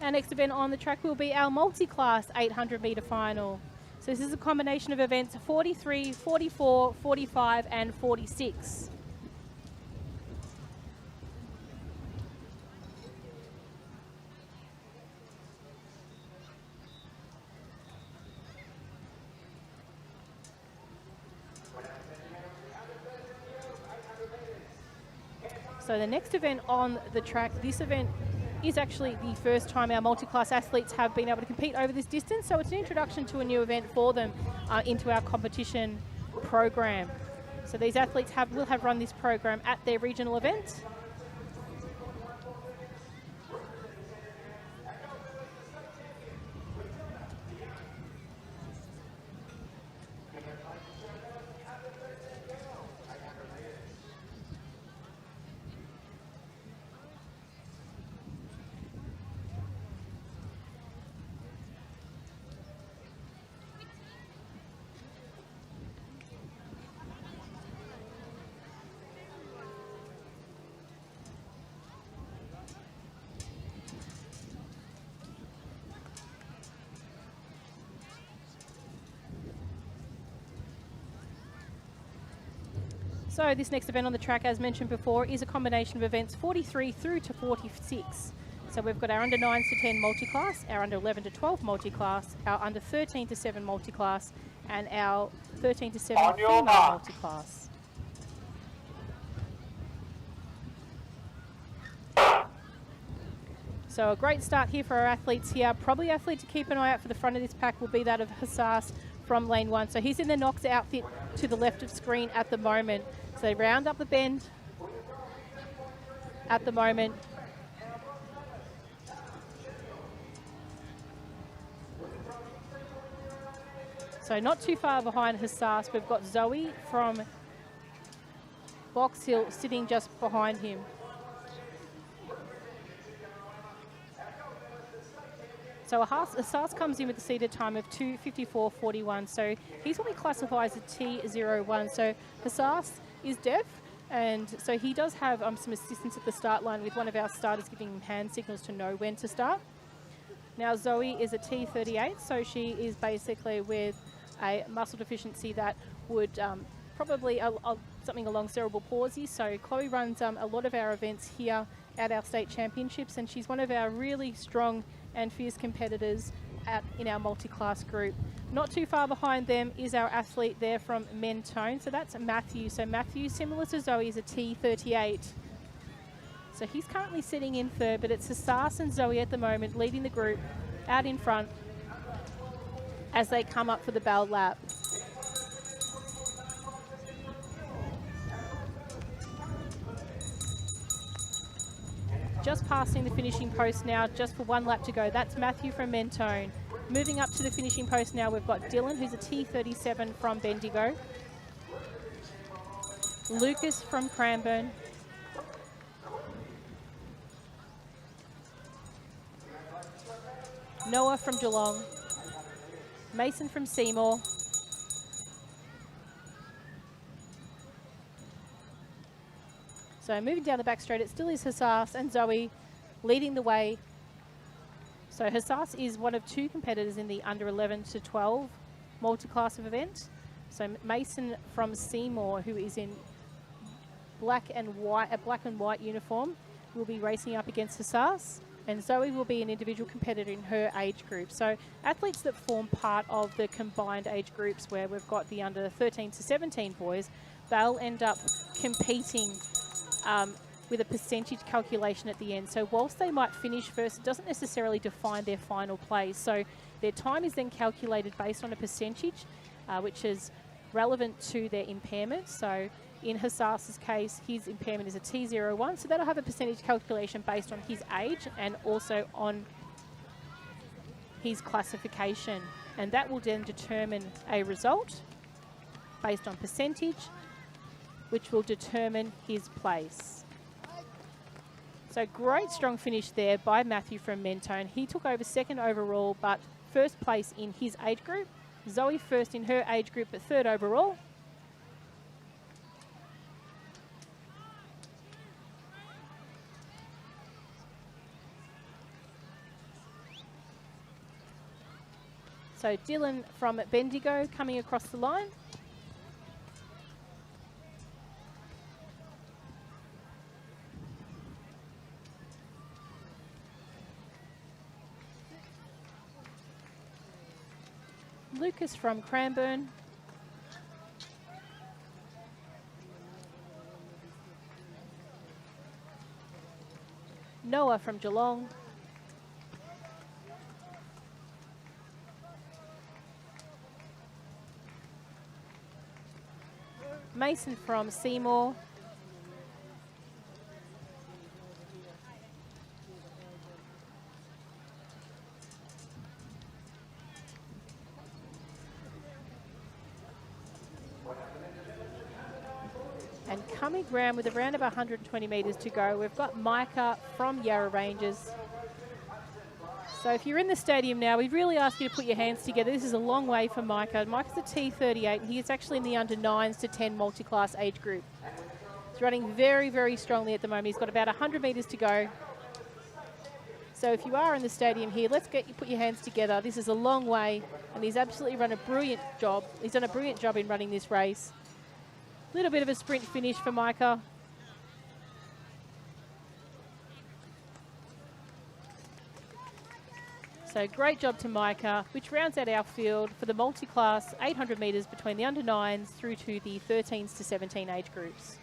Our next event on the track will be our multi-class 800-metre final. So this is a combination of events 43, 44, 45 and 46. So the next event on the track, this event is actually the first time our multi-class athletes have been able to compete over this distance. So it's an introduction to a new event for them into our competition program. So these athletes will have run this program at their regional event. So this next event on the track, as mentioned before, is a combination of events 43 through to 46. So we've got our under 9s to 10 multi-class, our under 11 to 12 multi-class, our under 13 to 7 multi-class, and our 13 to 7 female multi-class. So a great start here for our athletes here. Probably athlete to keep an eye out for the front of this pack will be that of Hassas from lane 1. So he's in the Knox outfit to the left of screen at the moment. So they round up the bend at the moment. So not too far behind Hassas, we've got Zoe from Box Hill sitting just behind him. So Hassas comes in with a seated time of 2:54.41. So he's what we classify as a T01. So Hassas is deaf, and so he does have some assistance at the start line with one of our starters giving him hand signals to know when to start. Now Zoe is a T38, so she is basically with a muscle deficiency that would probably something along cerebral palsy. So Chloe runs a lot of our events here at our state championships, and she's one of our really strong and fierce competitors in our multi-class group. Not too far behind them is our athlete there from Mentone, so that's Matthew. So Matthew, similar to Zoe, is a T38. So he's currently sitting in third, but it's Hassas and Zoe at the moment leading the group out in front as they come up for the bell lap. Just passing the finishing post now, just for one lap to go. That's Matthew from Mentone. Moving up to the finishing post now, we've got Dylan, who's a T37 from Bendigo. Lucas from Cranbourne. Noah from Geelong. Mason from Seymour. So moving down the back straight, it still is Hassas and Zoe leading the way. So Hassas is one of two competitors in the under 11 to 12 multi-class event. So Mason from Seymour, who is in black and white uniform, will be racing up against Hassas. And Zoe will be an individual competitor in her age group. So athletes that form part of the combined age groups where we've got the under 13 to 17 boys, they'll end up competing with a percentage calculation at the end. So whilst they might finish first, it doesn't necessarily define their final place. So their time is then calculated based on a percentage, which is relevant to their impairment. So in Hassas's case, his impairment is a T01, so that'll have a percentage calculation based on his age and also on his classification. And that will then determine a result based on percentage, which will determine his place. So great strong finish there by Matthew from Mentone. He took over second overall, but first place in his age group. Zoe first in her age group, but third overall. So Dylan from Bendigo coming across the line. Lucas from Cranbourne. Noah from Geelong. Mason from Seymour. And coming round with around about 120 metres to go, we've got Micah from Yarra Ranges. So if you're in the stadium now, we really ask you to put your hands together. This is a long way for Micah. Micah's a T38, and he is actually in the under 9s to 10 multi-class age group. He's running very, very strongly at the moment. He's got about 100 metres to go. So if you are in the stadium here, let's get you put your hands together. This is a long way, and he's absolutely run a brilliant job. He's done a brilliant job in running this race. Little bit of a sprint finish for Micah. So great job to Micah, which rounds out our field for the multi-class 800 metres between the under 9s through to the 13s to 17 age groups.